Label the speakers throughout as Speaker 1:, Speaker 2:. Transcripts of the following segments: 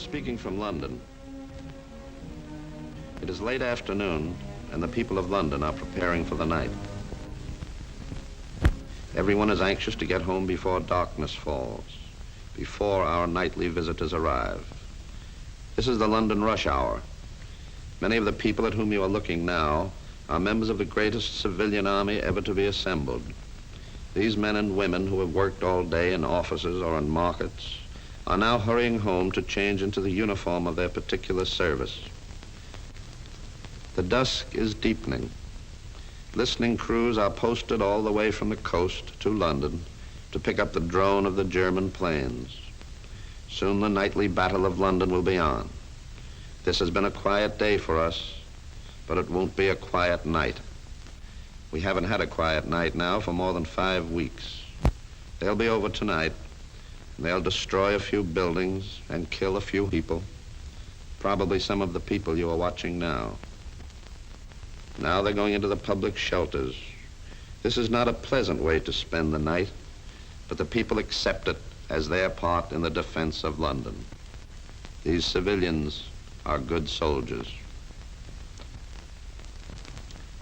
Speaker 1: speaking from London. It is late afternoon, and the people of London are preparing for the night. Everyone is anxious to get home before darkness falls, before our nightly visitors arrive. This is the London rush hour. Many of the people at whom you are looking now are members of the greatest civilian army ever to be assembled. These men and women who have worked all day in offices or in markets are now hurrying home to change into the uniform of their particular service. The dusk is deepening. Listening crews are posted all the way from the coast to London to pick up the drone of the German planes. Soon the nightly battle of London will be on. This has been a quiet day for us, but it won't be a quiet night. We haven't had a quiet night now for more than 5 weeks. They'll be over tonight. They'll destroy a few buildings and kill a few people, probably some of the people you are watching now. Now they're going into the public shelters. This is not a pleasant way to spend the night, but the people accept it as their part in the defense of London. These civilians are good soldiers.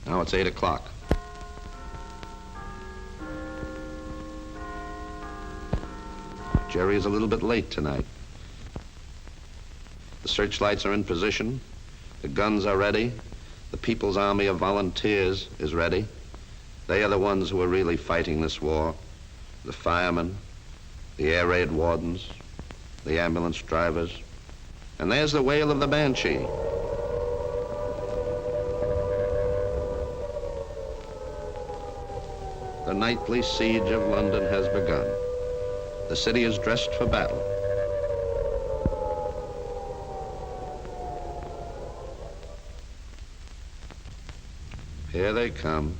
Speaker 1: Now it's 8 o'clock. Jerry is a little bit late tonight. The searchlights are in position. The guns are ready. The People's Army of Volunteers is ready. They are the ones who are really fighting this war. The firemen, the air raid wardens, the ambulance drivers. And there's the wail of the banshee. The nightly siege of London has begun. The city is dressed for battle. Here they come.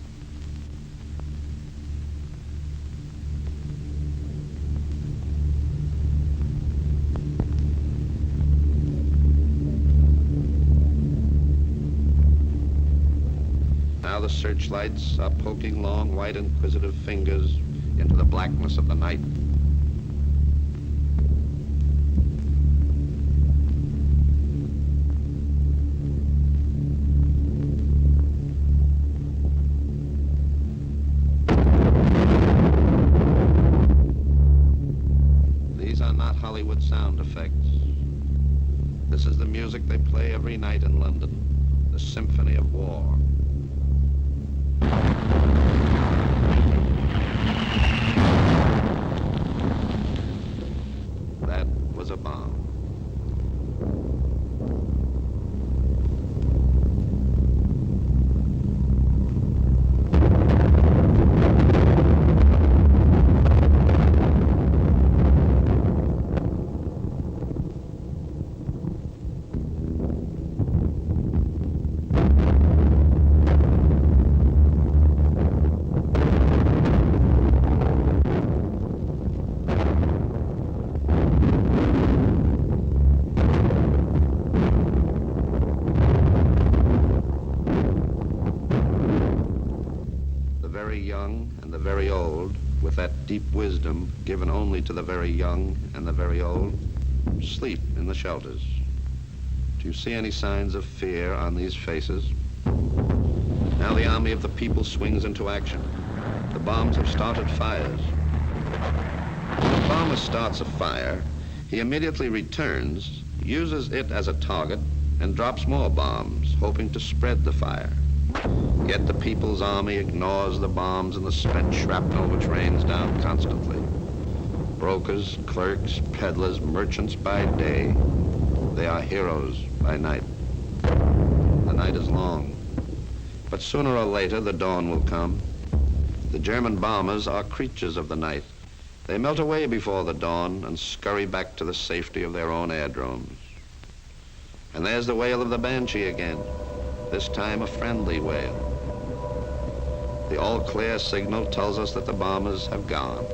Speaker 1: Now the searchlights are poking long, white, inquisitive fingers into the blackness of the night. Hollywood sound effects. This is the music they play every night in London, the symphony of war. That was a bomb. Deep wisdom given only to the very young and the very old sleep in the shelters. Do you see any signs of fear on these faces? Now the army of the people swings into action. The bombs have started fires. When a bomber starts a fire, he immediately returns, uses it as a target, and drops more bombs, hoping to spread the fire. Yet the People's Army ignores the bombs and the spent shrapnel which rains down constantly. Brokers, clerks, peddlers, merchants by day, they are heroes by night. The night is long, but sooner or later the dawn will come. The German bombers are creatures of the night. They melt away before the dawn and scurry back to the safety of their own aerodromes. And there's the wail of the banshee again. This time a friendly wail. The all-clear signal tells us that the bombers have gone.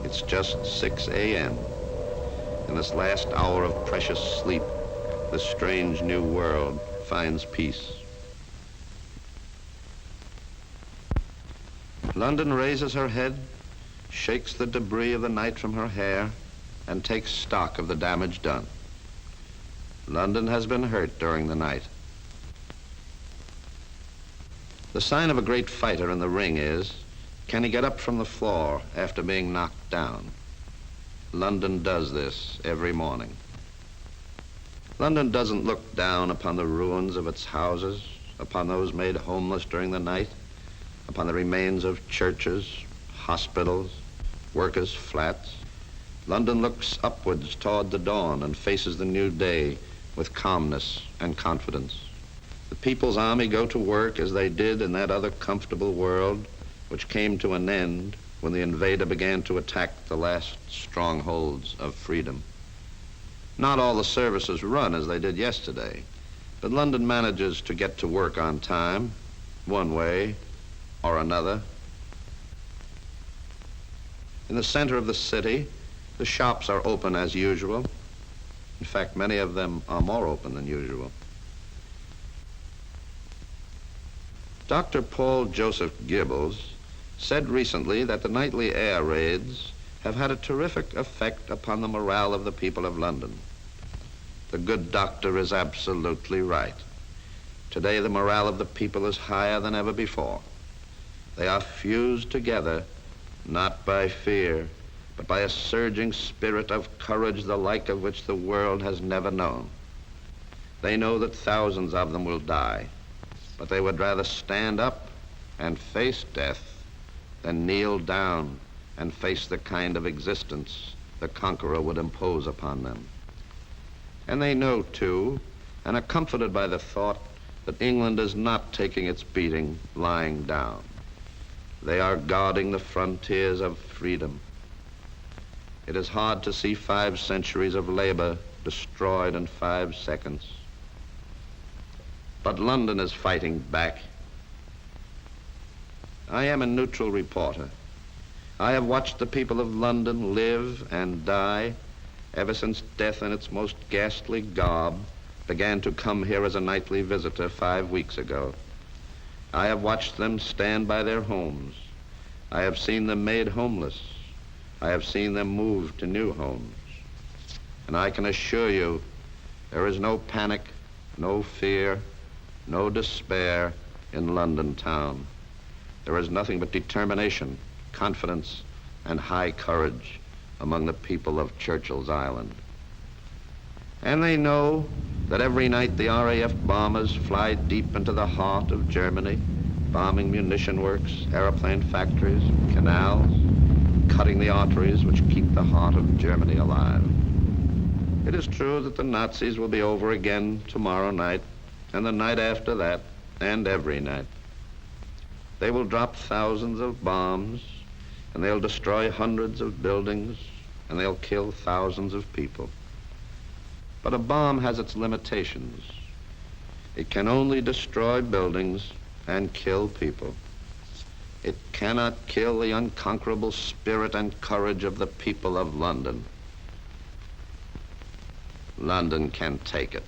Speaker 1: It's just 6 a.m. In this last hour of precious sleep, this strange new world finds peace. London raises her head, shakes the debris of the night from her hair, and takes stock of the damage done. London has been hurt during the night. The sign of a great fighter in the ring is, can he get up from the floor after being knocked down? London does this every morning. London doesn't look down upon the ruins of its houses, upon those made homeless during the night, upon the remains of churches, hospitals, workers' flats. London looks upwards toward the dawn and faces the new day with calmness and confidence. The People's Army go to work as they did in that other comfortable world which came to an end when the invader began to attack the last strongholds of freedom. Not all the services run as they did yesterday, but London manages to get to work on time, one way or another. In the center of the city, the shops are open as usual. In fact, many of them are more open than usual. Dr. Paul Joseph Gibbles said recently that the nightly air raids have had a terrific effect upon the morale of the people of London. The good doctor is absolutely right. Today, the morale of the people is higher than ever before. They are fused together, not by fear, but by a surging spirit of courage the like of which the world has never known. They know that thousands of them will die, but they would rather stand up and face death than kneel down and face the kind of existence the conqueror would impose upon them. And they know, too, and are comforted by the thought that England is not taking its beating lying down. They are guarding the frontiers of freedom. It is hard to see 5 centuries of labor destroyed in 5 seconds. But London is fighting back. I am a neutral reporter. I have watched the people of London live and die ever since death in its most ghastly garb began to come here as a nightly visitor 5 weeks ago. I have watched them stand by their homes. I have seen them made homeless. I have seen them move to new homes. And I can assure you, there is no panic, no fear, no despair in London town. There is nothing but determination, confidence, and high courage among the people of Churchill's Island. And they know that every night the RAF bombers fly deep into the heart of Germany, bombing munition works, airplane factories, canals, cutting the arteries which keep the heart of Germany alive. It is true that the Nazis will be over again tomorrow night, and the night after that, and every night. They will drop thousands of bombs, and they'll destroy hundreds of buildings, and they'll kill thousands of people. But a bomb has its limitations. It can only destroy buildings and kill people. It cannot kill the unconquerable spirit and courage of the people of London. London can take it.